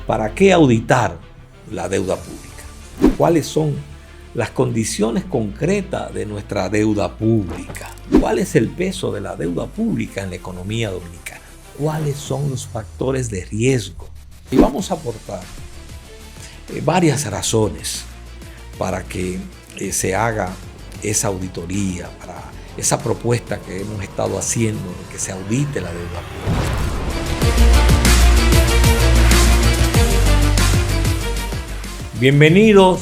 ¿Para qué auditar la deuda pública? ¿Cuáles son las condiciones concretas de nuestra deuda pública? ¿Cuál es el peso de la deuda pública en la economía dominicana? ¿Cuáles son los factores de riesgo? Y vamos a aportar varias razones para que se haga esa auditoría, para esa propuesta que hemos estado haciendo de que se audite la deuda pública. Bienvenidos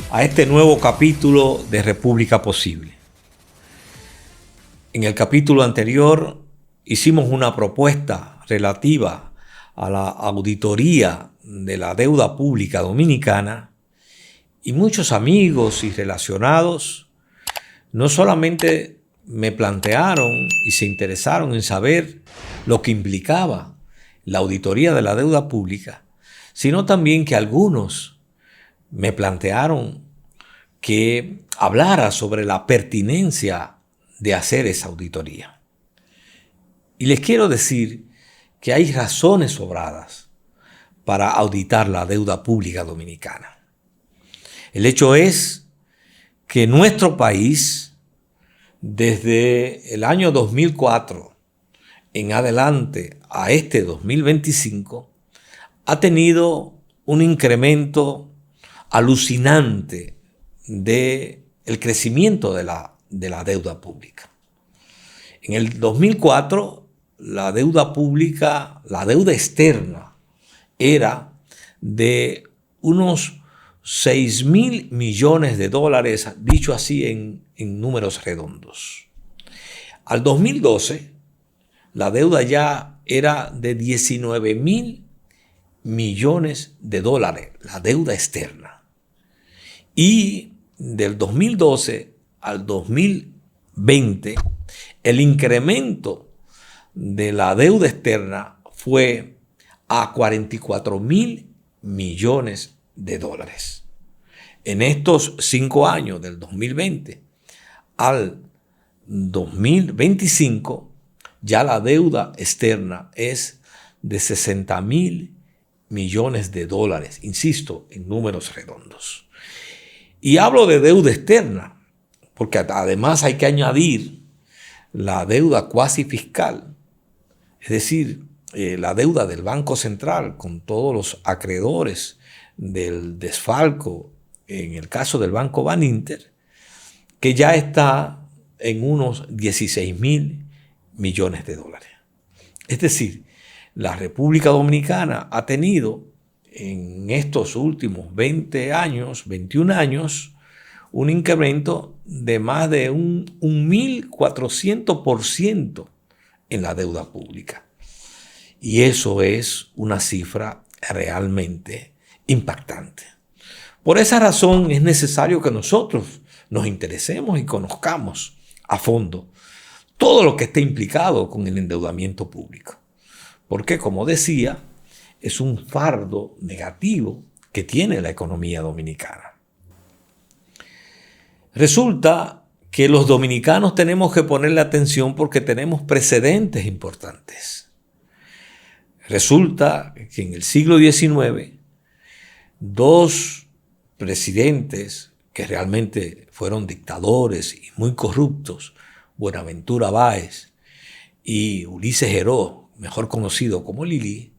a este nuevo capítulo de República Posible. En el capítulo anterior hicimos una propuesta relativa a la auditoría de la deuda pública dominicana y muchos amigos y relacionados no solamente me plantearon y se interesaron en saber lo que implicaba la auditoría de la deuda pública, sino también que algunos me plantearon que hablara sobre la pertinencia de hacer esa auditoría. Y les quiero decir que hay razones sobradas para auditar la deuda pública dominicana. El hecho es que nuestro país, desde el año 2004 en adelante a este 2025, ha tenido un incremento alucinante del crecimiento de la deuda pública. En el 2004, la deuda pública, la deuda externa, era de unos 6.000 millones de dólares, dicho así en números redondos. Al 2012, la deuda ya era de 19.000 millones de dólares, la deuda externa. Y del 2012 al 2020, el incremento de la deuda externa fue a 44.000 millones de dólares. En estos 5 años, del 2020 al 2025, ya la deuda externa es de 60.000 millones de dólares, insisto, en números redondos. Y hablo de deuda externa, porque además hay que añadir la deuda cuasi fiscal, es decir, la deuda del Banco Central con todos los acreedores del desfalco, en el caso del Banco Baninter, que ya está en unos 16.000 millones de dólares. Es decir, la República Dominicana ha tenido en estos últimos 20 años, 21 años, un incremento de más de un 1.400% en la deuda pública. Y eso es una cifra realmente impactante. Por esa razón es necesario que nosotros nos interesemos y conozcamos a fondo todo lo que esté implicado con el endeudamiento público. Porque, como decía, es un fardo negativo que tiene la economía dominicana. Resulta que los dominicanos tenemos que ponerle atención porque tenemos precedentes importantes. Resulta que en el siglo XIX, 2 presidentes que realmente fueron dictadores y muy corruptos, Buenaventura Báez y Ulises Heró, mejor conocido como Lili,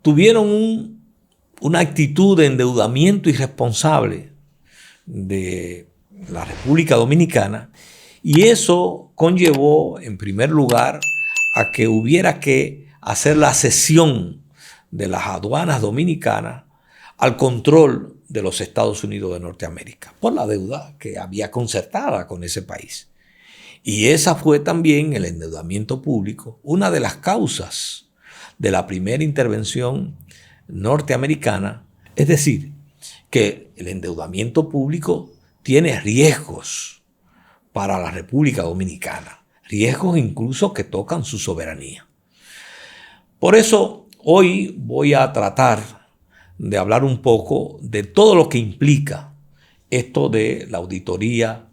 tuvieron una actitud de endeudamiento irresponsable de la República Dominicana y eso conllevó, en primer lugar, a que hubiera que hacer la cesión de las aduanas dominicanas al control de los Estados Unidos de Norteamérica por la deuda que había concertada con ese país. Y esa fue también el endeudamiento público, una de las causas de la primera intervención norteamericana, es decir, que el endeudamiento público tiene riesgos para la República Dominicana, riesgos incluso que tocan su soberanía. Por eso hoy voy a tratar de hablar un poco de todo lo que implica esto de la auditoría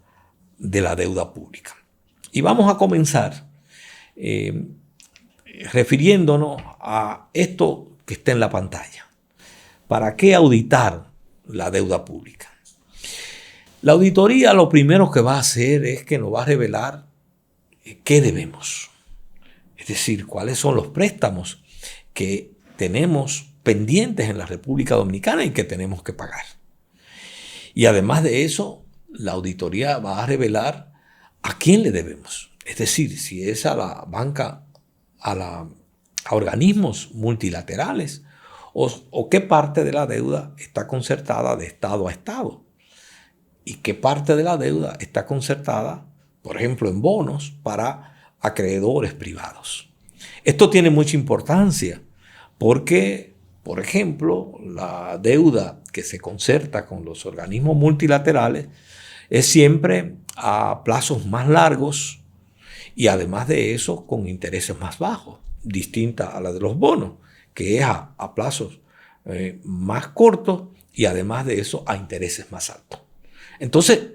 de la deuda pública. Y vamos a comenzar refiriéndonos a esto que está en la pantalla. ¿Para qué auditar la deuda pública? La auditoría lo primero que va a hacer es que nos va a revelar qué debemos. Es decir, cuáles son los préstamos que tenemos pendientes en la República Dominicana y que tenemos que pagar. Y además de eso, la auditoría va a revelar a quién le debemos. Es decir, si es a la banca, a organismos multilaterales, o qué parte de la deuda está concertada de Estado a Estado. Y qué parte de la deuda está concertada, por ejemplo, en bonos para acreedores privados. Esto tiene mucha importancia porque, por ejemplo, la deuda que se concerta con los organismos multilaterales es siempre a plazos más largos y además de eso con intereses más bajos, distinta a la de los bonos, que es a plazos más cortos y además de eso a intereses más altos. Entonces,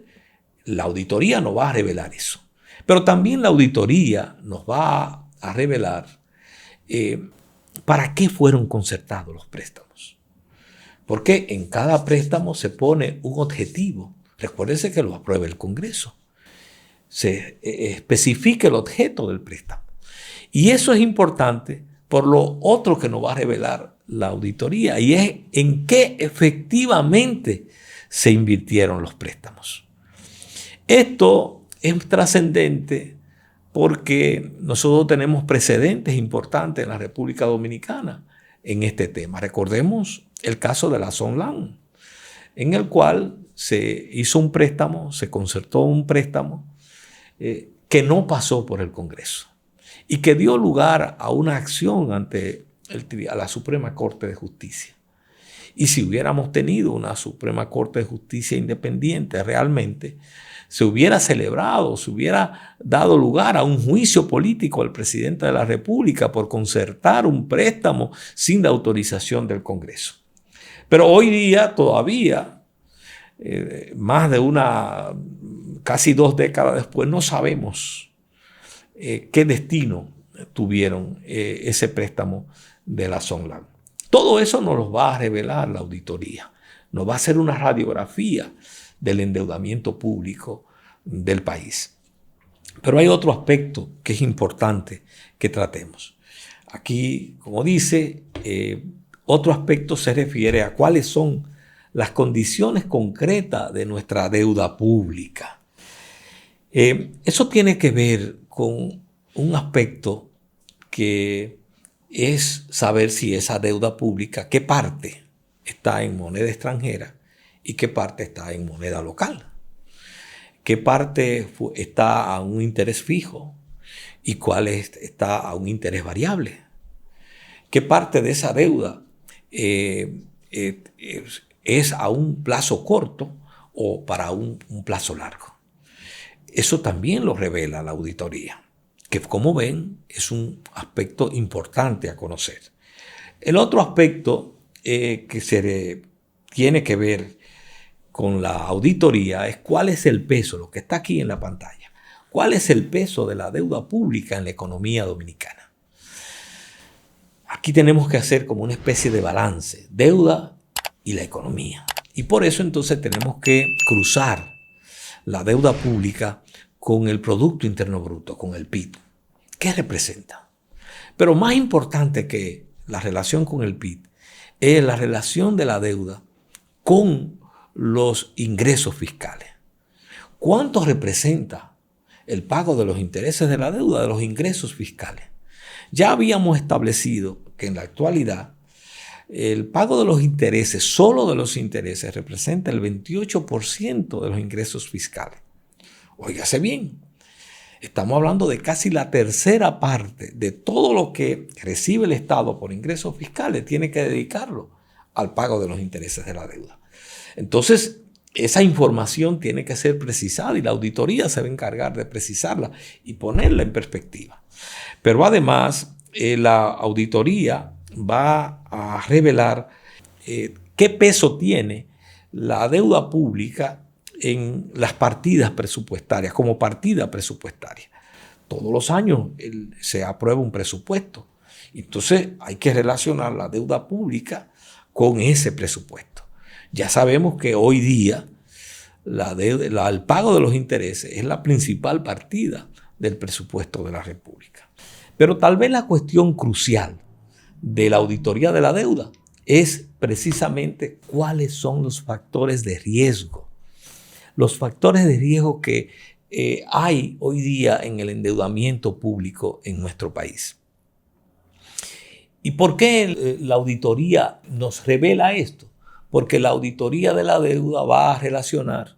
la auditoría nos va a revelar eso. Pero también la auditoría nos va a revelar para qué fueron concertados los préstamos. Porque en cada préstamo se pone un objetivo. Recuérdense que lo aprueba el Congreso. Se especifica el objeto del préstamo. Y eso es importante por lo otro que nos va a revelar la auditoría, y es en qué efectivamente se invirtieron los préstamos. Esto es trascendente porque nosotros tenemos precedentes importantes en la República Dominicana en este tema. Recordemos el caso de la Sonlan, en el cual se hizo un préstamo, se concertó un préstamo que no pasó por el Congreso y que dio lugar a una acción ante a la Suprema Corte de Justicia. Y si hubiéramos tenido una Suprema Corte de Justicia independiente realmente, se hubiera celebrado, se hubiera dado lugar a un juicio político al presidente de la República por concertar un préstamo sin la autorización del Congreso. Pero hoy día todavía, casi 2 décadas después, no sabemos qué destino tuvieron ese préstamo de la Sonlan. Todo eso nos lo va a revelar la auditoría. Nos va a hacer una radiografía del endeudamiento público del país. Pero hay otro aspecto que es importante que tratemos. Aquí, como dice, otro aspecto se refiere a cuáles son las condiciones concretas de nuestra deuda pública. Eso tiene que ver con un aspecto que es saber si esa deuda pública, qué parte está en moneda extranjera y qué parte está en moneda local. Qué parte está a un interés fijo y cuál está a un interés variable. Qué parte de esa deuda es a un plazo corto o para un plazo largo. Eso también lo revela la auditoría, que como ven es un aspecto importante a conocer. El otro aspecto que se tiene que ver con la auditoría es cuál es el peso, lo que está aquí en la pantalla, cuál es el peso de la deuda pública en la economía dominicana. Aquí tenemos que hacer como una especie de balance, deuda y la economía. Y por eso entonces tenemos que cruzar la deuda pública con el Producto Interno Bruto, con el PIB. ¿Qué representa? Pero más importante que la relación con el PIB es la relación de la deuda con los ingresos fiscales. ¿Cuánto representa el pago de los intereses de la deuda de los ingresos fiscales? Ya habíamos establecido que en la actualidad el pago de los intereses, solo de los intereses, representa el 28% de los ingresos fiscales. Óigase bien, estamos hablando de casi la tercera parte de todo lo que recibe el Estado por ingresos fiscales, tiene que dedicarlo al pago de los intereses de la deuda. Entonces, esa información tiene que ser precisada y la auditoría se va a encargar de precisarla y ponerla en perspectiva. Pero además, la auditoría va a revelar qué peso tiene la deuda pública en las partidas presupuestarias, como partida presupuestaria. Todos los años se aprueba un presupuesto. Entonces hay que relacionar la deuda pública con ese presupuesto. Ya sabemos que hoy día el pago de los intereses es la principal partida del presupuesto de la República. Pero tal vez la cuestión crucial de la auditoría de la deuda es precisamente cuáles son los factores de riesgo. Los factores de riesgo que hay hoy día en el endeudamiento público en nuestro país. ¿Y por qué la auditoría nos revela esto? Porque la auditoría de la deuda va a relacionar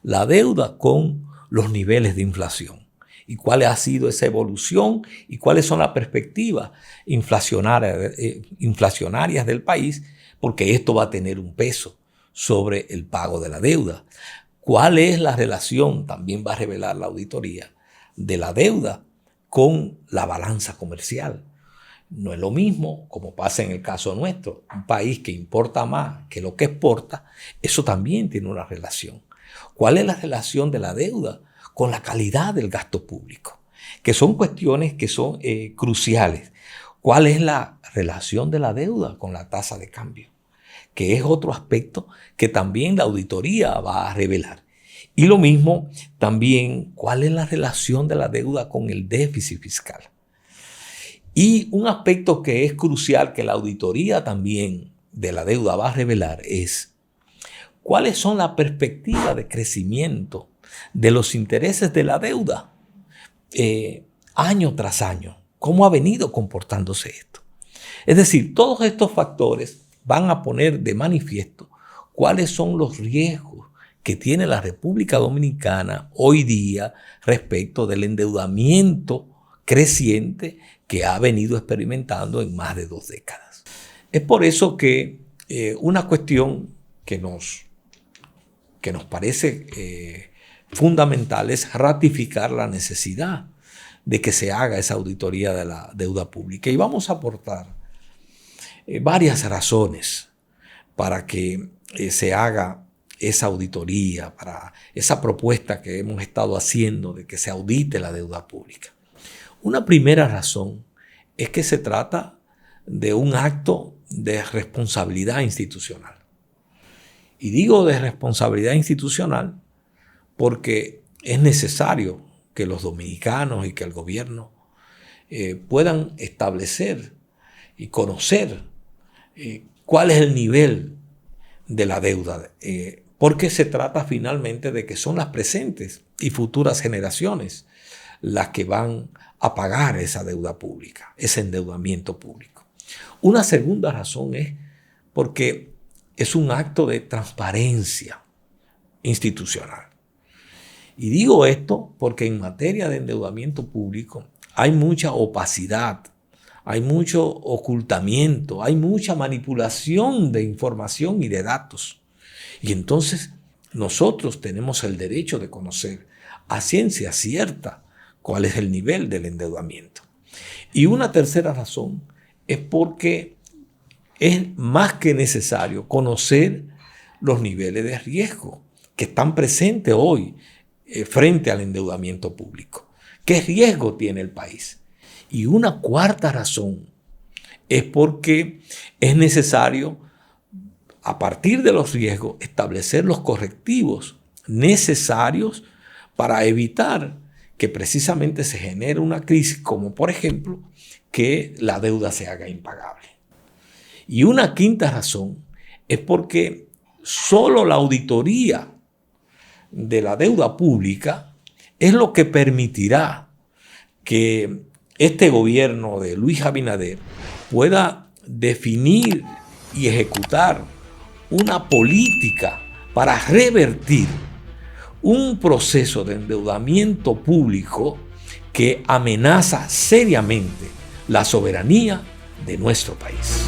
la deuda con los niveles de inflación y cuál ha sido esa evolución y cuáles son las perspectivas inflacionarias del país, porque esto va a tener un peso sobre el pago de la deuda. ¿Cuál es la relación? También va a revelar la auditoría de la deuda con la balanza comercial. No es lo mismo, como pasa en el caso nuestro, un país que importa más que lo que exporta, eso también tiene una relación. ¿Cuál es la relación de la deuda con la calidad del gasto público? Que son cuestiones que son cruciales. ¿Cuál es la relación de la deuda con la tasa de cambio? Que es otro aspecto que también la auditoría va a revelar. Y lo mismo también, ¿cuál es la relación de la deuda con el déficit fiscal? Y un aspecto que es crucial que la auditoría también de la deuda va a revelar es cuáles son las perspectivas de crecimiento de los intereses de la deuda año tras año. ¿Cómo ha venido comportándose esto? Es decir, todos estos factores van a poner de manifiesto cuáles son los riesgos que tiene la República Dominicana hoy día respecto del endeudamiento creciente que ha venido experimentando en más de 2 décadas. Es por eso que una cuestión que nos parece fundamental es ratificar la necesidad de que se haga esa auditoría de la deuda pública. Y vamos a aportar varias razones para que se haga esa auditoría, para esa propuesta que hemos estado haciendo de que se audite la deuda pública. Una primera razón es que se trata de un acto de responsabilidad institucional. Y digo de responsabilidad institucional porque es necesario que los dominicanos y que el gobierno puedan establecer y conocer cuál es el nivel de la deuda, porque se trata finalmente de que son las presentes y futuras generaciones las que van a pagar esa deuda pública, ese endeudamiento público. Una segunda razón es porque es un acto de transparencia institucional. Y digo esto porque en materia de endeudamiento público hay mucha opacidad, hay mucho ocultamiento, hay mucha manipulación de información y de datos. Y entonces nosotros tenemos el derecho de conocer a ciencia cierta cuál es el nivel del endeudamiento. Y una tercera razón es porque es más que necesario conocer los niveles de riesgo que están presentes hoy frente al endeudamiento público. ¿Qué riesgo tiene el país? Y una cuarta razón es porque es necesario, a partir de los riesgos, establecer los correctivos necesarios para evitar que precisamente se genere una crisis, como por ejemplo, que la deuda se haga impagable. Y una quinta razón es porque solo la auditoría de la deuda pública es lo que permitirá que este gobierno de Luis Abinader pueda definir y ejecutar una política para revertir un proceso de endeudamiento público que amenaza seriamente la soberanía de nuestro país.